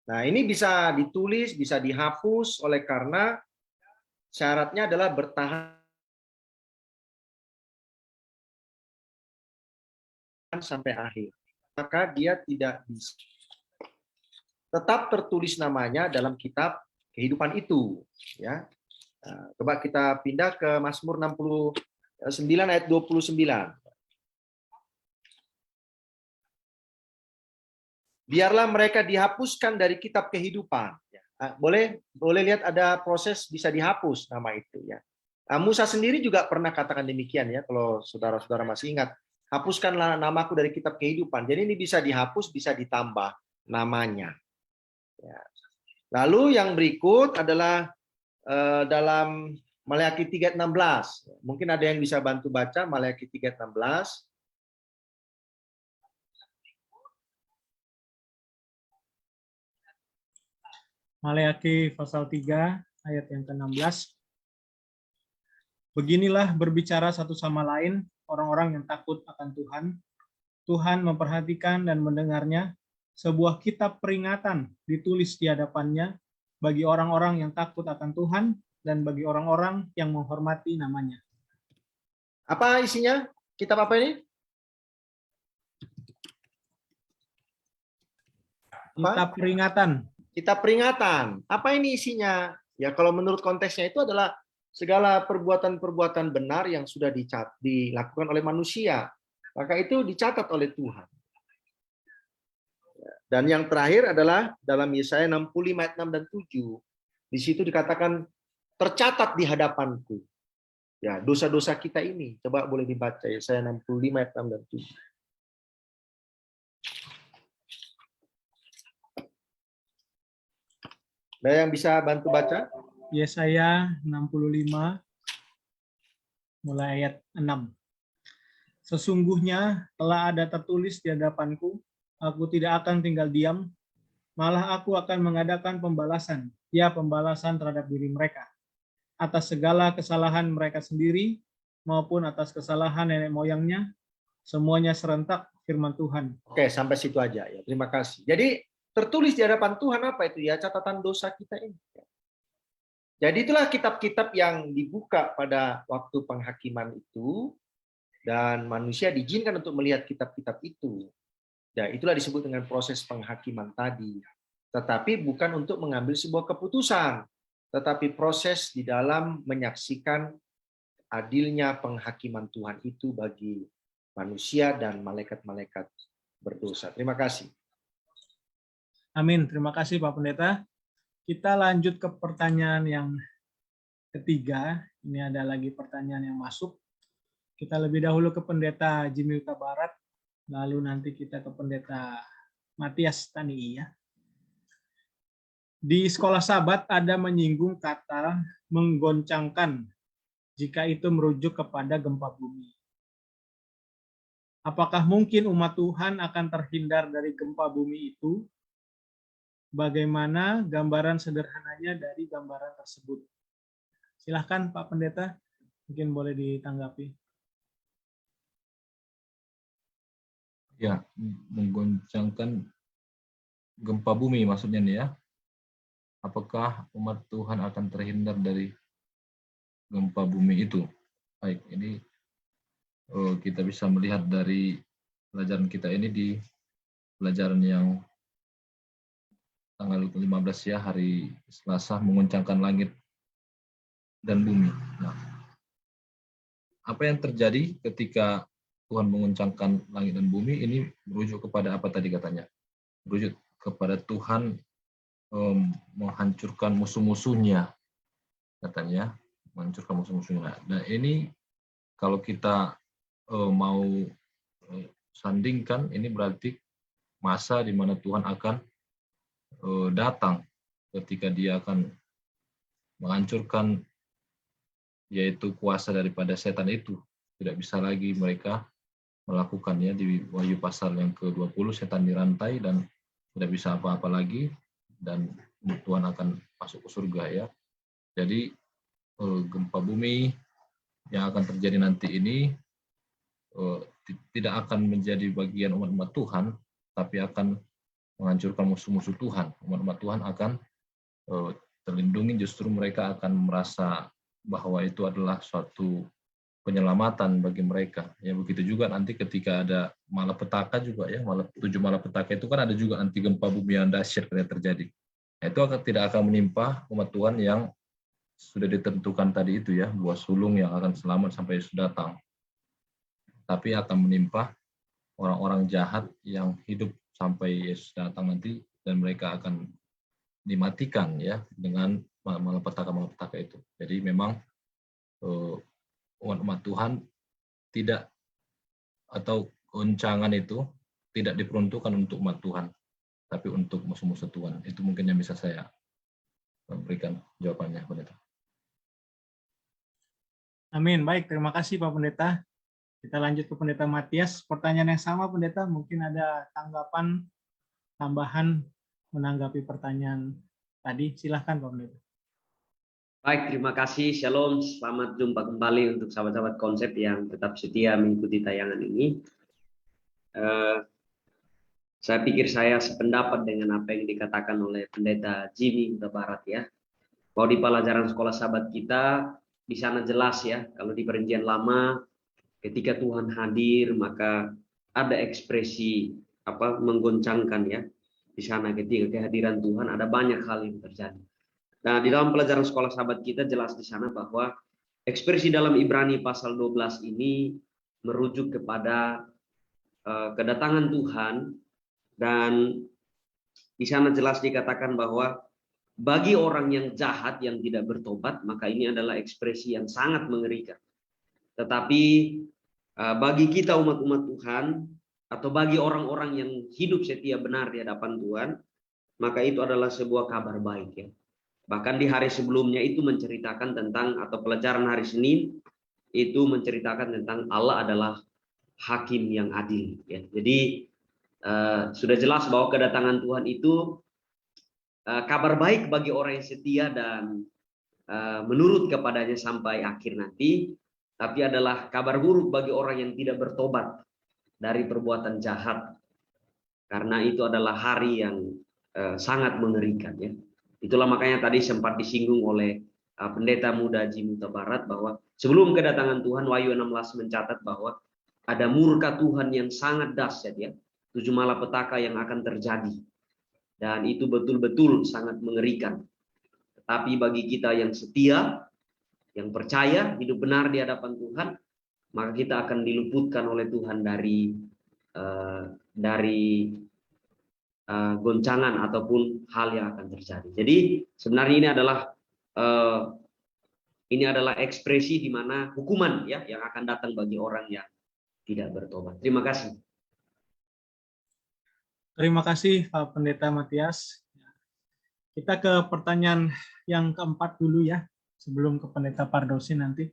Nah, ini bisa ditulis, bisa dihapus oleh karena syaratnya adalah bertahan sampai akhir. Maka dia tidak bisa. Tetap tertulis namanya dalam kitab kehidupan itu. Ya. Nah, coba kita pindah ke Mazmur 69 ayat 29. Biarlah mereka dihapuskan dari kitab kehidupan. Boleh lihat ada proses bisa dihapus nama itu ya. Nah, Musa sendiri juga pernah katakan demikian ya, kalau saudara-saudara masih ingat. Hapuskanlah namaku dari kitab kehidupan. Jadi ini bisa dihapus, bisa ditambah namanya. Ya. Lalu yang berikut adalah dalam Maleakhi 3:16. Mungkin ada yang bisa bantu baca Maleakhi 3:16. Maleakhi pasal 3 ayat yang ke-16. Beginilah berbicara satu sama lain orang-orang yang takut akan Tuhan. Tuhan memperhatikan dan mendengarnya. Sebuah kitab peringatan ditulis di hadapannya bagi orang-orang yang takut akan Tuhan dan bagi orang-orang yang menghormati namanya. Apa isinya? Kitab apa ini? Kitab peringatan. Kitab peringatan. Apa ini isinya? Ya, kalau menurut konteksnya itu adalah segala perbuatan-perbuatan benar yang sudah dilakukan oleh manusia. Maka itu dicatat oleh Tuhan. Dan yang terakhir adalah dalam Yesaya 65 ayat 6 dan 7. Di situ dikatakan tercatat di hadapanku. Ya, dosa-dosa kita ini. Coba boleh dibaca Yesaya 65 ayat 6 dan 7. Ada yang bisa bantu baca? Yesaya 65 mulai ayat 6. Sesungguhnya telah ada tertulis di hadapanku, aku tidak akan tinggal diam, malah aku akan mengadakan pembalasan, ya pembalasan terhadap diri mereka, atas segala kesalahan mereka sendiri, maupun atas kesalahan nenek moyangnya, semuanya serentak firman Tuhan. Oke, sampai situ aja ya. Terima kasih. Jadi tertulis di hadapan Tuhan apa itu ya? Catatan dosa kita ini. Jadi itulah kitab-kitab yang dibuka pada waktu penghakiman itu. dan manusia diizinkan untuk melihat kitab-kitab itu. Ya, itulah disebut dengan proses penghakiman tadi. Tetapi bukan untuk mengambil sebuah keputusan, tetapi proses di dalam menyaksikan adilnya penghakiman Tuhan itu bagi manusia dan malaikat-malaikat berdosa. Terima kasih. Amin. Terima kasih Pak Pendeta. Kita lanjut ke pertanyaan yang ketiga. Ini ada lagi pertanyaan yang masuk. Kita lebih dahulu ke Pendeta Jimmy Huta Barat, lalu nanti kita ke Pendeta Matias Tanii ya. Di Sekolah Sabat ada menyinggung kata menggoncangkan jika itu merujuk kepada gempa bumi. Apakah mungkin umat Tuhan akan terhindar dari gempa bumi itu? Bagaimana gambaran sederhananya dari gambaran tersebut? Silahkan Pak Pendeta, mungkin boleh ditanggapi. Ya, menggoncangkan gempa bumi maksudnya nih ya. Apakah umat Tuhan akan terhindar dari gempa bumi itu? Baik, ini kita bisa melihat dari pelajaran kita ini di pelajaran yang tanggal 15 ya, hari Selasa, mengoncangkan langit dan bumi. Nah, apa yang terjadi ketika Tuhan mengoncangkan langit dan bumi ini merujuk kepada apa tadi katanya? Merujuk kepada Tuhan menghancurkan musuh-musuhnya, katanya, menghancurkan musuh-musuhnya. Nah, ini kalau kita mau sandingkan, ini berarti masa di mana Tuhan akan datang ketika Dia akan menghancurkan, yaitu kuasa daripada setan itu. Tidak bisa lagi mereka melakukannya. Di Wahyu pasal yang ke-20, setan dirantai dan tidak bisa apa-apa lagi, dan Tuhan akan masuk ke surga ya. Jadi gempa bumi yang akan terjadi nanti ini tidak akan menjadi bagian umat-umat Tuhan, tapi akan menghancurkan musuh-musuh Tuhan. Umat-umat Tuhan akan terlindungi, justru mereka akan merasa bahwa itu adalah suatu penyelamatan bagi mereka. Ya, begitu juga nanti ketika ada malapetaka juga ya, 7 malapetaka itu kan ada juga nanti gempa bumi yang dahsyat yang terjadi. Nah, itu tidak akan menimpa umat Tuhan yang sudah ditentukan tadi itu ya, buah sulung yang akan selamat sampai Yesus datang. Tapi akan menimpa orang-orang jahat yang hidup sampai Yesus datang nanti, dan mereka akan dimatikan ya dengan malapetaka-malapetaka itu. Jadi memang umat Tuhan tidak, atau goncangan itu tidak diperuntukkan untuk umat Tuhan, tapi untuk musuh-musuh Tuhan. Itu mungkin yang bisa saya berikan jawabannya, Pendeta. Amin. Baik, terima kasih Pak Pendeta. Kita lanjut ke Pendeta Matias. Pertanyaan yang sama Pendeta, mungkin ada tanggapan tambahan menanggapi pertanyaan tadi. Silahkan Pak Pendeta. Baik, terima kasih. Shalom, selamat jumpa kembali untuk sahabat-sahabat konsep yang tetap setia mengikuti tayangan ini. Saya pikir saya sependapat dengan apa yang dikatakan oleh Pendeta Jimmy Huta Barat ya. Bahwa di pelajaran sekolah sahabat kita, di sana jelas ya, kalau di Perjanjian Lama, ketika Tuhan hadir, maka ada ekspresi menggoncangkan ya. Di sana ketika kehadiran Tuhan ada banyak hal yang terjadi. Nah, di dalam pelajaran sekolah sahabat kita jelas di sana bahwa ekspresi dalam Ibrani pasal 12 ini merujuk kepada kedatangan Tuhan, dan di sana jelas dikatakan bahwa bagi orang yang jahat yang tidak bertobat, maka ini adalah ekspresi yang sangat mengerikan. Tetapi bagi kita umat-umat Tuhan, atau bagi orang-orang yang hidup setia benar di hadapan Tuhan, maka itu adalah sebuah kabar baik ya. Bahkan di hari sebelumnya itu menceritakan tentang, atau pelajaran hari Senin itu menceritakan tentang Allah adalah hakim yang adil ya. Jadi sudah jelas bahwa kedatangan Tuhan itu kabar baik bagi orang yang setia dan menurut kepadanya sampai akhir nanti, tapi adalah kabar buruk bagi orang yang tidak bertobat dari perbuatan jahat, karena itu adalah hari yang sangat mengerikan ya. Itulah makanya tadi sempat disinggung oleh pendeta muda Jimmy Huta Barat bahwa sebelum kedatangan Tuhan, Wahyu 16 mencatat bahwa ada murka Tuhan yang sangat dahsyat ya, 7 malapetaka yang akan terjadi, dan itu betul-betul sangat mengerikan. Tetapi bagi kita yang setia, yang percaya hidup benar di hadapan Tuhan, maka kita akan diluputkan oleh Tuhan dari goncangan ataupun hal yang akan terjadi. Jadi sebenarnya ini adalah ekspresi di mana hukuman ya yang akan datang bagi orang yang tidak bertobat. Terima kasih. Terima kasih Pak Pendeta Matias. Kita ke pertanyaan yang keempat dulu ya, sebelum ke Pendeta Pardosi nanti.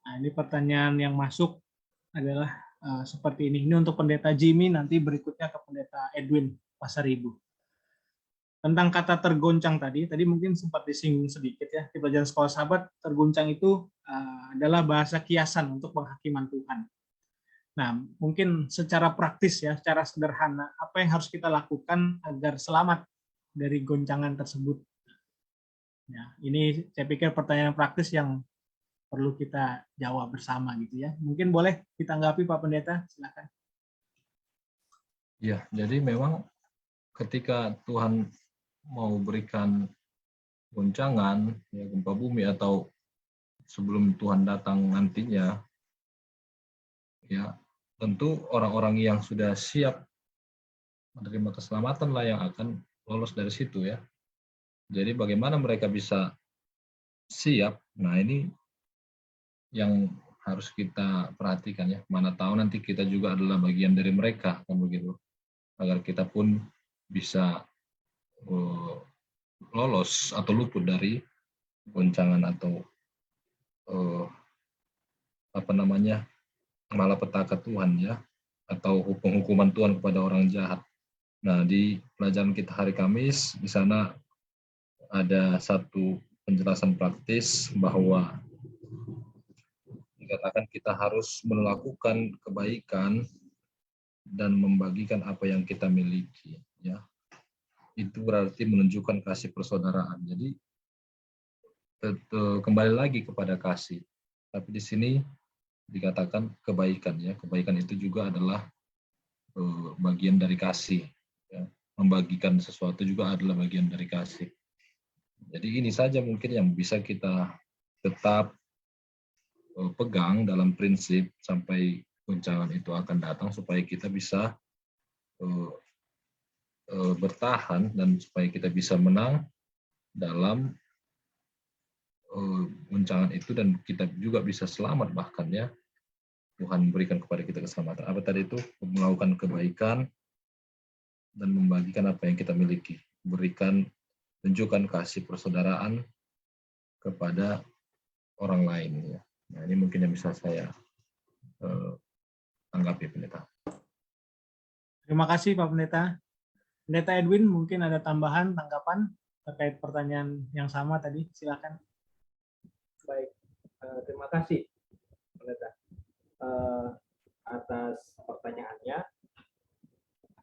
Nah, ini pertanyaan yang masuk adalah seperti ini. Ini untuk Pendeta Jimmy, nanti berikutnya ke Pendeta Edwin Pasaribu. Tentang kata tergoncang tadi mungkin sempat disinggung sedikit ya, di pelajaran sekolah sahabat, tergoncang itu adalah bahasa kiasan untuk penghakiman Tuhan. Nah, mungkin secara praktis ya, secara sederhana, apa yang harus kita lakukan agar selamat dari goncangan tersebut? Ya, ini saya pikir pertanyaan praktis yang perlu kita jawab bersama gitu ya. Mungkin boleh ditanggapi Pak Pendeta, silakan. Ya, jadi memang ketika Tuhan mau berikan goncangan, ya, gempa bumi atau sebelum Tuhan datang nantinya, ya tentu orang-orang yang sudah siap menerima keselamatan lah yang akan lolos dari situ ya. Jadi bagaimana mereka bisa siap? Nah ini yang harus kita perhatikan ya. Mana tahu nanti kita juga adalah bagian dari mereka, kan begitu. Agar kita pun bisa lolos atau luput dari goncangan atau malapetaka Tuhan ya, atau hukuman Tuhan kepada orang jahat. Nah, di pelajaran kita hari Kamis, di sana ada satu penjelasan praktis bahwa dikatakan kita harus melakukan kebaikan dan membagikan apa yang kita miliki ya. Itu berarti menunjukkan kasih persaudaraan. Jadi kembali lagi kepada kasih. Tapi di sini dikatakan kebaikan ya. Kebaikan itu juga adalah bagian dari kasih ya. Membagikan sesuatu juga adalah bagian dari kasih. Jadi ini saja mungkin yang bisa kita tetap pegang dalam prinsip sampai goncangan itu akan datang, supaya kita bisa bertahan dan supaya kita bisa menang dalam goncangan itu, dan kita juga bisa selamat bahkan ya. Tuhan berikan kepada kita keselamatan. Apa tadi itu? Melakukan kebaikan dan membagikan apa yang kita miliki. Berikan, tunjukkan kasih persaudaraan kepada orang lain ya. Nah, ini mungkin yang bisa saya tanggapi, Pendeta. Terima kasih Pak Pendeta. Pendeta Edwin mungkin ada tambahan tanggapan terkait pertanyaan yang sama tadi, silakan. Baik, terima kasih Pendeta atas pertanyaannya.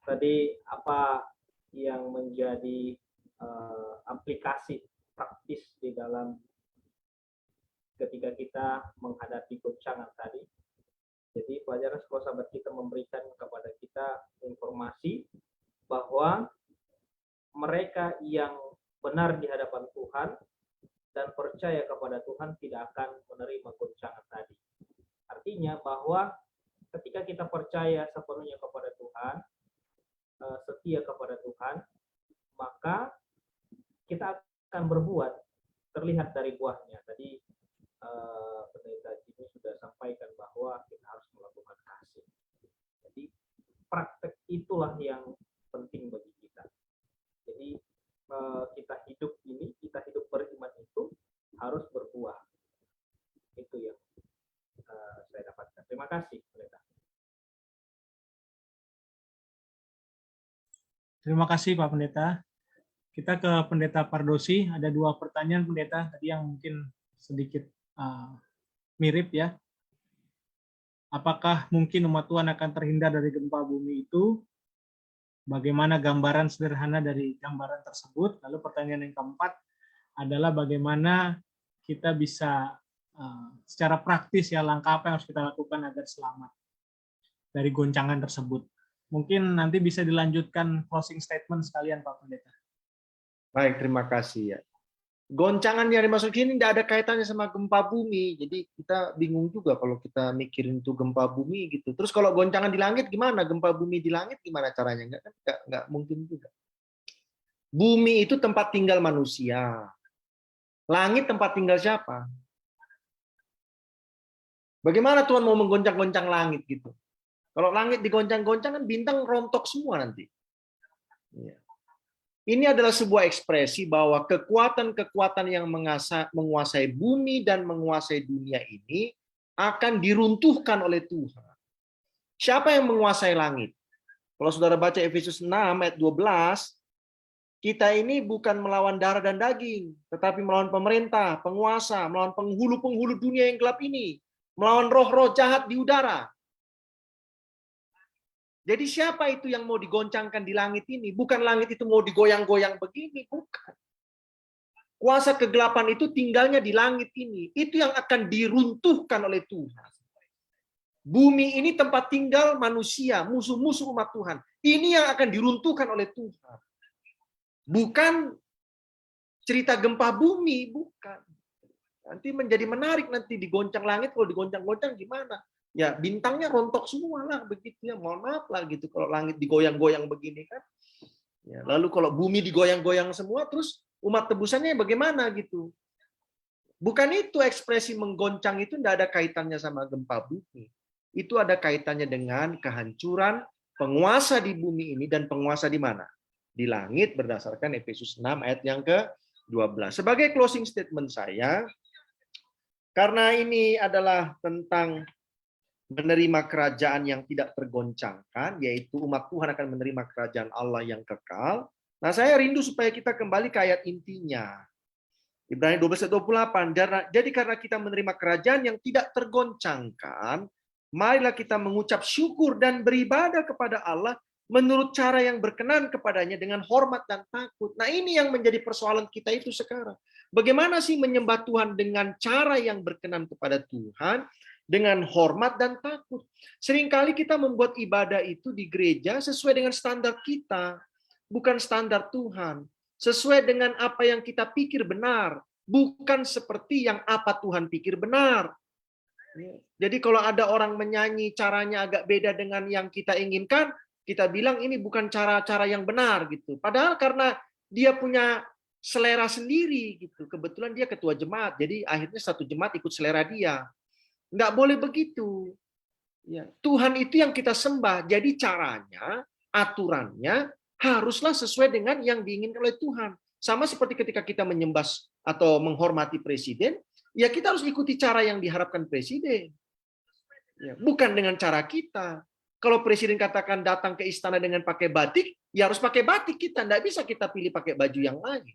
Tadi apa yang menjadi aplikasi praktis di dalam ketika kita menghadapi goncangan tadi. Jadi pelajaran sekolah sahabat kita memberikan kepada kita informasi bahwa mereka yang benar di hadapan Tuhan dan percaya kepada Tuhan tidak akan menerima goncangan tadi. Artinya bahwa ketika kita percaya sepenuhnya kepada Tuhan, setia kepada Tuhan, maka kita akan berbuat terlihat dari buahnya. Tadi Pendeta Jimmy sudah sampaikan bahwa kita harus melakukan kasih. Jadi praktek itulah yang penting bagi kita. Jadi kita hidup beriman itu harus berbuah. Itu yang saya dapatkan. Terima kasih, Pendeta. Terima kasih Pak Pendeta. Kita ke Pendeta Pardosi. Ada 2 pertanyaan Pendeta tadi yang mungkin sedikit mirip ya. Apakah mungkin umat Tuhan akan terhindar dari gempa bumi itu? Bagaimana gambaran sederhana dari gambaran tersebut? Lalu pertanyaan yang keempat adalah bagaimana kita bisa secara praktis ya, langkah apa yang harus kita lakukan agar selamat. dari goncangan tersebut. Mungkin nanti bisa dilanjutkan closing statement sekalian Pak Pendeta. Baik, terima kasih ya. Goncangan yang dimaksud ini tidak ada kaitannya sama gempa bumi. Jadi kita bingung juga kalau kita mikirin itu gempa bumi gitu. Terus kalau goncangan di langit gimana? Gempa bumi di langit gimana caranya? Nggak mungkin juga. Bumi itu tempat tinggal manusia. Langit tempat tinggal siapa? Bagaimana Tuhan mau menggoncang-goncang langit gitu? Kalau langit digoncang-goncang kan bintang rontok semua nanti. Ini adalah sebuah ekspresi bahwa kekuatan-kekuatan yang menguasai bumi dan menguasai dunia ini akan diruntuhkan oleh Tuhan. Siapa yang menguasai langit? Kalau saudara baca Efesus 6 ayat 12, kita ini bukan melawan darah dan daging, tetapi melawan pemerintah, penguasa, melawan penghulu-penghulu dunia yang gelap ini, melawan roh-roh jahat di udara. Jadi siapa itu yang mau digoncangkan di langit ini? Bukan langit itu mau digoyang-goyang begini, bukan. Kuasa kegelapan itu tinggalnya di langit ini. Itu yang akan diruntuhkan oleh Tuhan. Bumi ini tempat tinggal manusia, musuh-musuh umat Tuhan. Ini yang akan diruntuhkan oleh Tuhan. Bukan cerita gempa bumi, bukan. Nanti menjadi menarik nanti digoncang langit, kalau digoncang-goncang gimana? Ya bintangnya rontok semua lah begitu ya, mohon maaf lah gitu kalau langit digoyang-goyang begini kan. Ya, lalu kalau bumi digoyang-goyang semua, terus umat tebusannya bagaimana gitu? Bukan itu ekspresi menggoncang itu, tidak ada kaitannya sama gempa bumi. Itu ada kaitannya dengan kehancuran penguasa di bumi ini dan penguasa di mana? Di langit berdasarkan Efesus 6 ayat yang ke-12. Sebagai closing statement saya, karena ini adalah tentang menerima kerajaan yang tidak tergoncangkan, yaitu umat Tuhan akan menerima kerajaan Allah yang kekal. Nah, saya rindu supaya kita kembali ke ayat intinya. Ibrani 12:28. Jadi karena kita menerima kerajaan yang tidak tergoncangkan, marilah kita mengucap syukur dan beribadah kepada Allah menurut cara yang berkenan kepadanya dengan hormat dan takut. Nah, ini yang menjadi persoalan kita itu sekarang. Bagaimana sih menyembah Tuhan dengan cara yang berkenan kepada Tuhan? Dengan hormat dan takut. Seringkali kita membuat ibadah itu di gereja sesuai dengan standar kita, bukan standar Tuhan. Sesuai dengan apa yang kita pikir benar, bukan seperti yang apa Tuhan pikir benar. Jadi kalau ada orang menyanyi caranya agak beda dengan yang kita inginkan, kita bilang ini bukan cara-cara yang benar gitu. Padahal karena dia punya selera sendiri gitu. Kebetulan dia ketua jemaat, jadi akhirnya satu jemaat ikut selera dia. Nggak boleh begitu. Ya, Tuhan itu yang kita sembah. Jadi caranya, aturannya haruslah sesuai dengan yang diinginkan oleh Tuhan. Sama seperti ketika kita menyembah atau menghormati presiden, ya kita harus ikuti cara yang diharapkan presiden. Ya, bukan dengan cara kita. Kalau presiden katakan datang ke istana dengan pakai batik, ya harus pakai batik kita. Nggak bisa kita pilih pakai baju yang lain.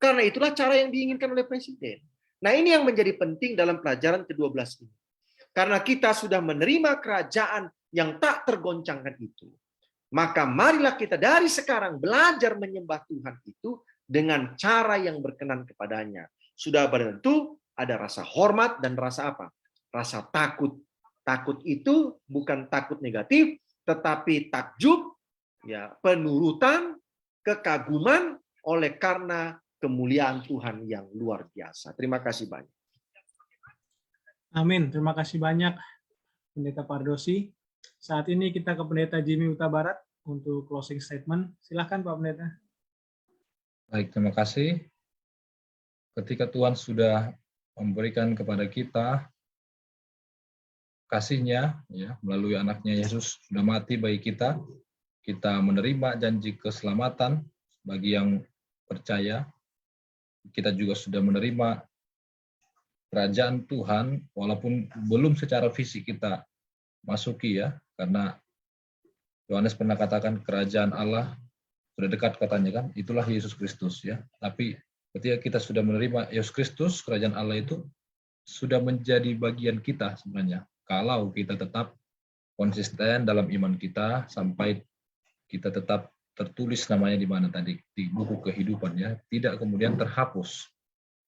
Karena itulah cara yang diinginkan oleh presiden. Nah, ini yang menjadi penting dalam pelajaran ke-12 ini. Karena kita sudah menerima kerajaan yang tak tergoncangkan itu, maka marilah kita dari sekarang belajar menyembah Tuhan itu dengan cara yang berkenan kepadanya. Sudah tentu ada rasa hormat dan rasa apa? Rasa takut. Takut itu bukan takut negatif, tetapi takjub, ya, penurutan, kekaguman oleh karena kemuliaan Tuhan yang luar biasa. Terima kasih banyak. Amin. Terima kasih banyak Pendeta Pardosi. Saat ini kita ke Pendeta Jimmy Huta Barat untuk closing statement. Silakan Pak Pendeta. Baik, terima kasih. Ketika Tuhan sudah memberikan kepada kita kasih-Nya, ya, melalui anaknya Yesus sudah mati bagi kita, kita menerima janji keselamatan bagi yang percaya. Kita juga sudah menerima kerajaan Tuhan, walaupun belum secara fisik kita masuki ya, karena Yohanes pernah katakan kerajaan Allah sudah dekat katanya kan, itulah Yesus Kristus ya. Tapi ketika kita sudah menerima Yesus Kristus, kerajaan Allah itu sudah menjadi bagian kita sebenarnya. Kalau kita tetap konsisten dalam iman kita sampai kita tetap tertulis namanya di mana tadi, di buku kehidupan ya, tidak kemudian terhapus.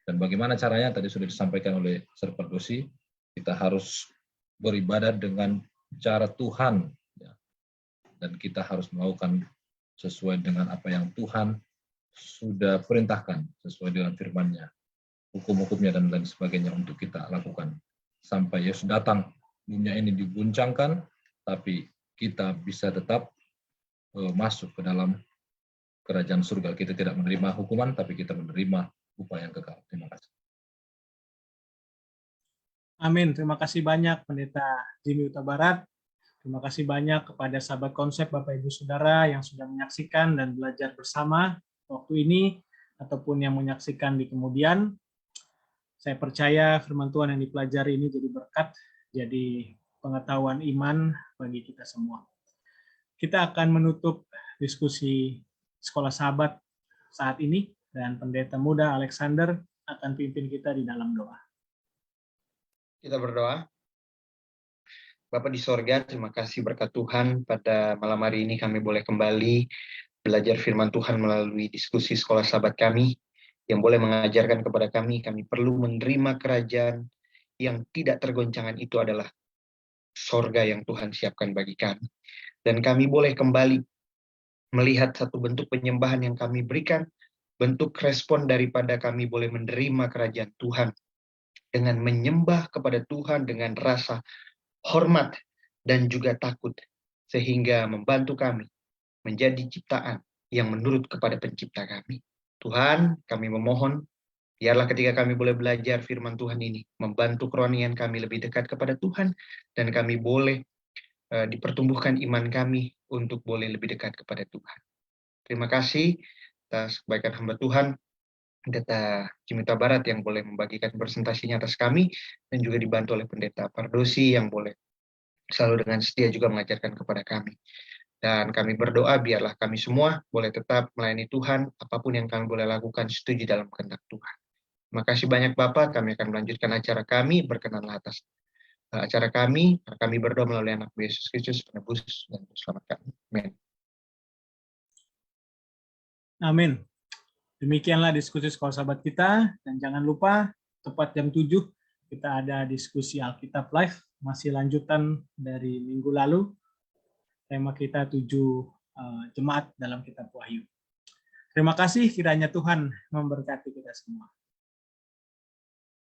Dan bagaimana caranya tadi sudah disampaikan oleh Sir Pardosi, kita harus beribadah dengan cara Tuhan, ya. Dan kita harus melakukan sesuai dengan apa yang Tuhan sudah perintahkan, sesuai dengan firman-Nya, hukum-hukumnya dan lain sebagainya untuk kita lakukan. Sampai Yesus datang, dunia ini diguncangkan, tapi kita bisa tetap masuk ke dalam kerajaan surga. Kita tidak menerima hukuman, tapi kita menerima upah yang kekal. Terima kasih. Amin. Terima kasih banyak Pendeta Jimmy Huta Barat. Terima kasih banyak kepada sahabat konsep Bapak Ibu Saudara yang sudah menyaksikan dan belajar bersama waktu ini, ataupun yang menyaksikan di kemudian. Saya percaya firman Tuhan yang dipelajari ini jadi berkat, jadi pengetahuan iman bagi kita semua. Kita akan menutup diskusi Sekolah Sahabat saat ini, dan Pendeta Muda Alexander akan pimpin kita di dalam doa. Kita berdoa. Bapa di sorga, terima kasih berkat Tuhan pada malam hari ini kami boleh kembali belajar firman Tuhan melalui diskusi Sekolah Sahabat kami yang boleh mengajarkan kepada kami perlu menerima kerajaan yang tidak tergoncangan. Itu adalah sorga yang Tuhan siapkan bagi kami. Dan kami boleh kembali melihat satu bentuk penyembahan yang kami berikan, bentuk respon daripada kami boleh menerima kerajaan Tuhan dengan menyembah kepada Tuhan dengan rasa hormat dan juga takut, sehingga membantu kami menjadi ciptaan yang menurut kepada pencipta kami. Tuhan, kami memohon, biarlah ketika kami boleh belajar firman Tuhan ini, membantu kerohanian kami lebih dekat kepada Tuhan, dan kami boleh dipertumbuhkan iman kami untuk boleh lebih dekat kepada Tuhan. Terima kasih atas kebaikan hamba Tuhan, Pendeta Jimmy Huta Barat yang boleh membagikan presentasinya atas kami, dan juga dibantu oleh Pendeta Pardosi yang boleh selalu dengan setia juga mengajarkan kepada kami. Dan kami berdoa biarlah kami semua boleh tetap melayani Tuhan, apapun yang kami boleh lakukan setuju dalam kehendak Tuhan. Terima kasih banyak Bapak, kami akan melanjutkan acara kami, berkenanlah atas acara kami berdoa melalui anak Yesus Kristus, penebus dan selamat kami. Amin. Amin. Demikianlah diskusi Sekolah Sahabat kita, dan jangan lupa tepat jam 7 kita ada diskusi Alkitab Live, masih lanjutan dari minggu lalu. Tema kita 7 jemaat dalam kitab Wahyu. Terima kasih, kiranya Tuhan memberkati kita semua.